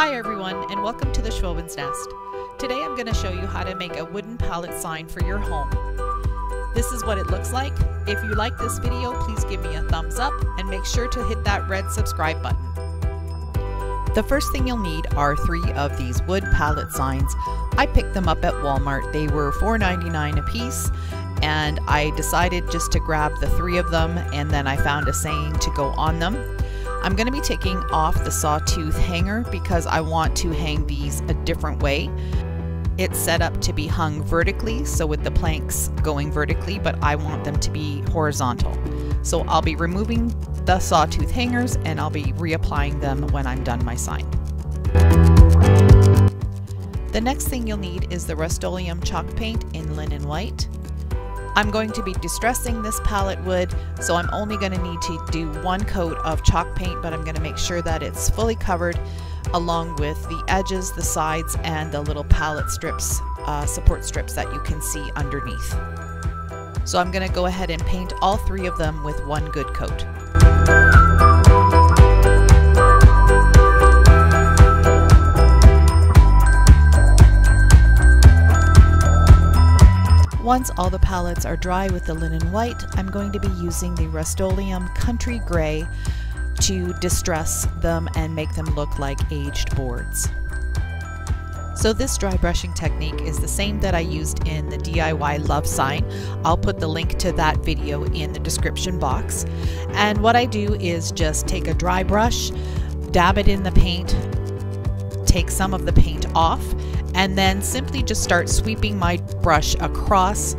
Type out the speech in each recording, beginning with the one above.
Hi everyone, and welcome to the Schwoben's Nest. Today I'm going to show you how to make a wooden pallet sign for your home. This is what it looks like. If you like this video, please give me a thumbs up and make sure to hit that red subscribe button. The first thing you'll need are 3 of these wood pallet signs. I picked them up at Walmart. They were $4.99 a piece, and I decided just to grab the 3 of them, and then I found a saying to go on them. I'm going to be taking off the sawtooth hanger because I want to hang these a different way. It's set up to be hung vertically, so with the planks going vertically, but I want them to be horizontal. So I'll be removing the sawtooth hangers and I'll be reapplying them when I'm done my sign. The next thing you'll need is the Rustoleum chalk paint in linen white. I'm going to be distressing this pallet wood, so I'm only going to need to do 1 coat of chalk paint, but I'm going to make sure that it's fully covered along with the edges, the sides, and the little pallet strips, support strips that you can see underneath. So I'm going to go ahead and paint all 3 of them with 1 good coat. Once all the pallets are dry with the linen white, I'm going to be using the Rustoleum Country Gray to distress them and make them look like aged boards. So this dry brushing technique is the same that I used in the DIY love sign. I'll put the link to that video in the description box. And what I do is just take a dry brush, dab it in the paint, take some of the paint off, and then simply just start sweeping my brush across.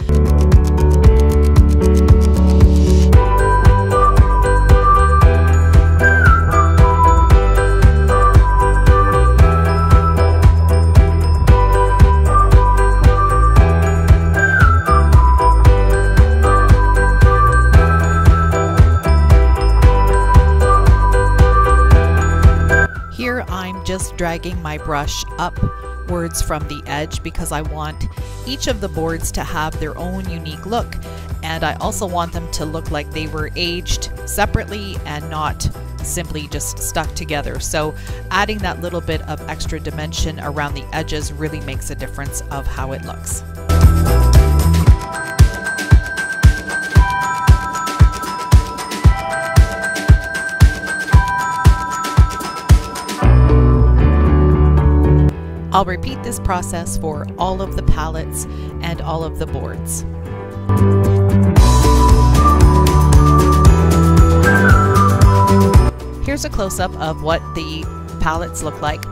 Here I'm just dragging my brush upwards from the edge because I want each of the boards to have their own unique look, and I also want them to look like they were aged separately and not simply just stuck together. So adding that little bit of extra dimension around the edges really makes a difference of how it looks. I'll repeat this process for all of the pallets and all of the boards. Here's a close-up of what the pallets look like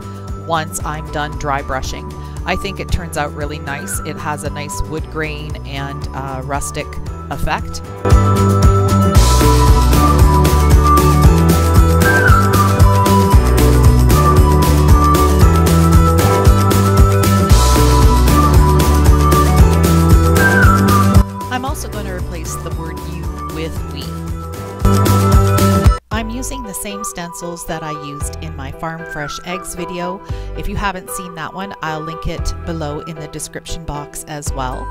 once I'm done dry brushing. I think it turns out really nice. It has a nice wood grain and rustic effect. I'm also going to replace the word you with we. I'm using the same stencils that I used in my Farm Fresh Eggs video. If you haven't seen that one, I'll link it below in the description box as well.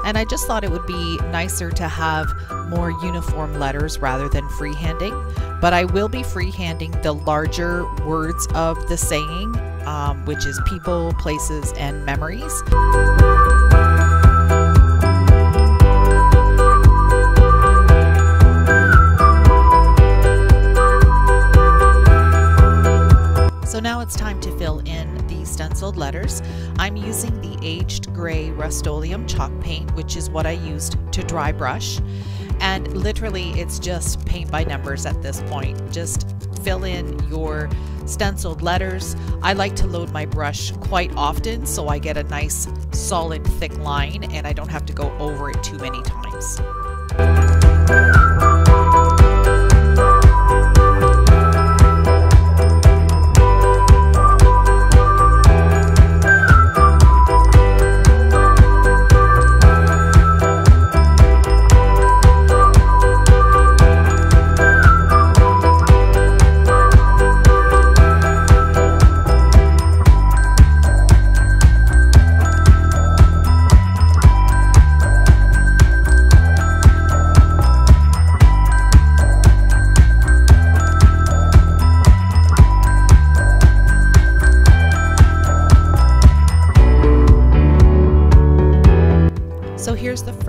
And I just thought it would be nicer to have more uniform letters rather than freehanding. But I will be freehanding the larger words of the saying, which is people, places, and memories. So now it's time to fill in the stenciled letters. I'm using the aged gray Rustoleum chalk paint, which is what I used to dry brush. And literally it's just paint by numbers at this point. Just fill in your stenciled letters. I like to load my brush quite often so I get a nice solid thick line and I don't have to go over it too many times.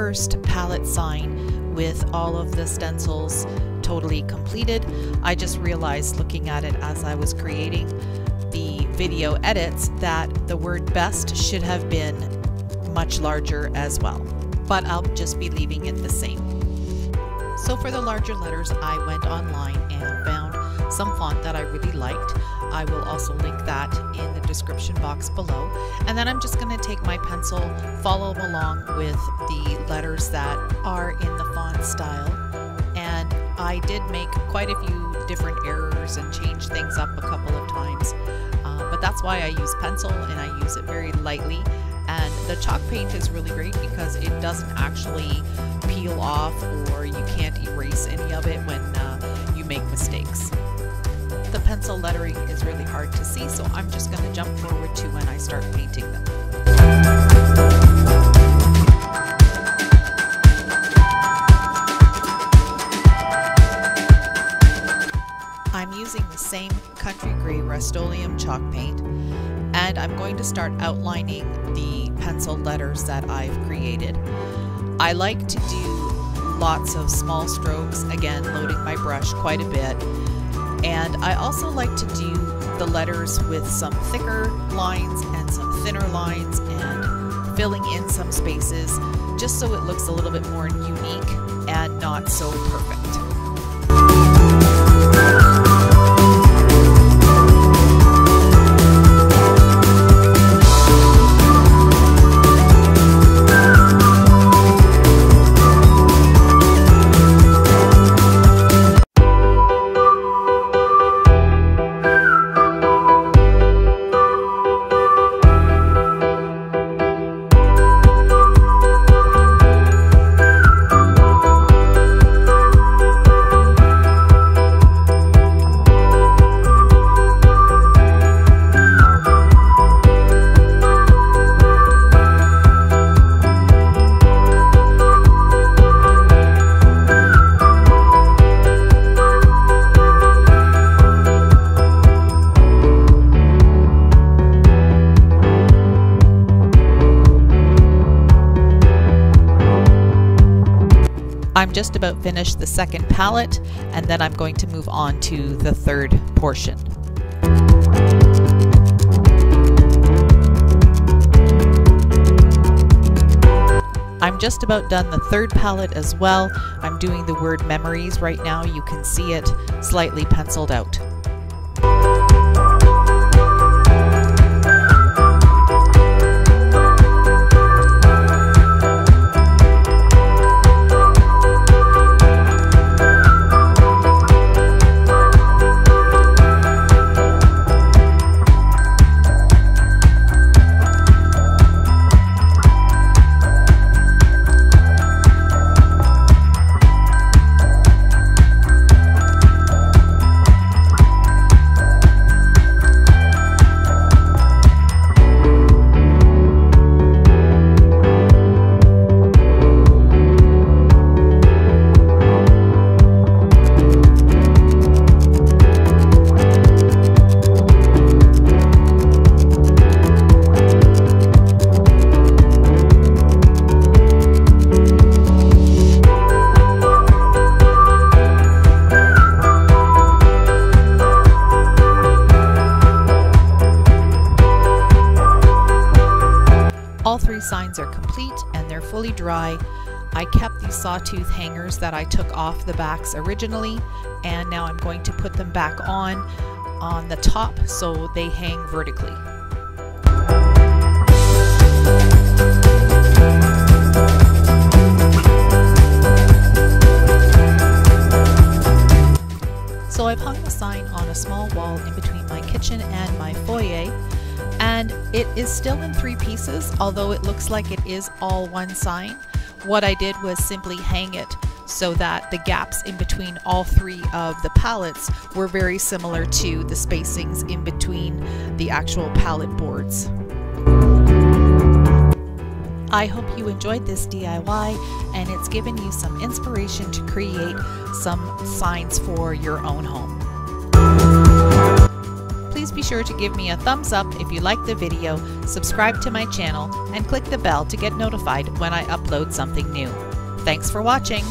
first pallet sign with all of the stencils totally completed. I just realized looking at it as I was creating the video edits that the word best should have been much larger as well, but I'll just be leaving it the same. So for the larger letters, I went online and found some font that I really liked. I will also link that in the description box below. And then I'm just going to take my pencil, follow along with the letters that are in the font style. And I did make quite a few different errors and change things up a couple of times. But that's why I use pencil, and I use it very lightly. And the chalk paint is really great because it doesn't actually peel off, or you can't erase any of it when you make mistakes. The pencil lettering is really hard to see, so I'm just going to jump forward to when I start painting them. I'm using the same Country Grey Rustoleum chalk paint, and I'm going to start outlining the pencil letters that I've created. I like to do lots of small strokes, again loading my brush quite a bit, and I also like to do the letters with some thicker lines and some thinner lines and filling in some spaces just so it looks a little bit more unique and not so perfect. I'm just about finished the second palette, and then I'm going to move on to the third portion. I'm just about done the third palette as well. I'm doing the word memories right now. You can see it slightly penciled out. All three signs are complete and they're fully dry. I kept these sawtooth hangers that I took off the backs originally, and now I'm going to put them back on the top so they hang vertically. So I've hung the sign on a small wall in between my kitchen and my foyer, and it is still in 3 pieces, although it looks like it is all one sign. What I did was simply hang it so that the gaps in between all 3 of the pallets were very similar to the spacings in between the actual pallet boards. I hope you enjoyed this DIY and it's given you some inspiration to create some signs for your own home. Please be be sure to give me a thumbs up if you like the video, subscribe to my channel, and click the bell to get notified when I upload something new. Thanks for watching!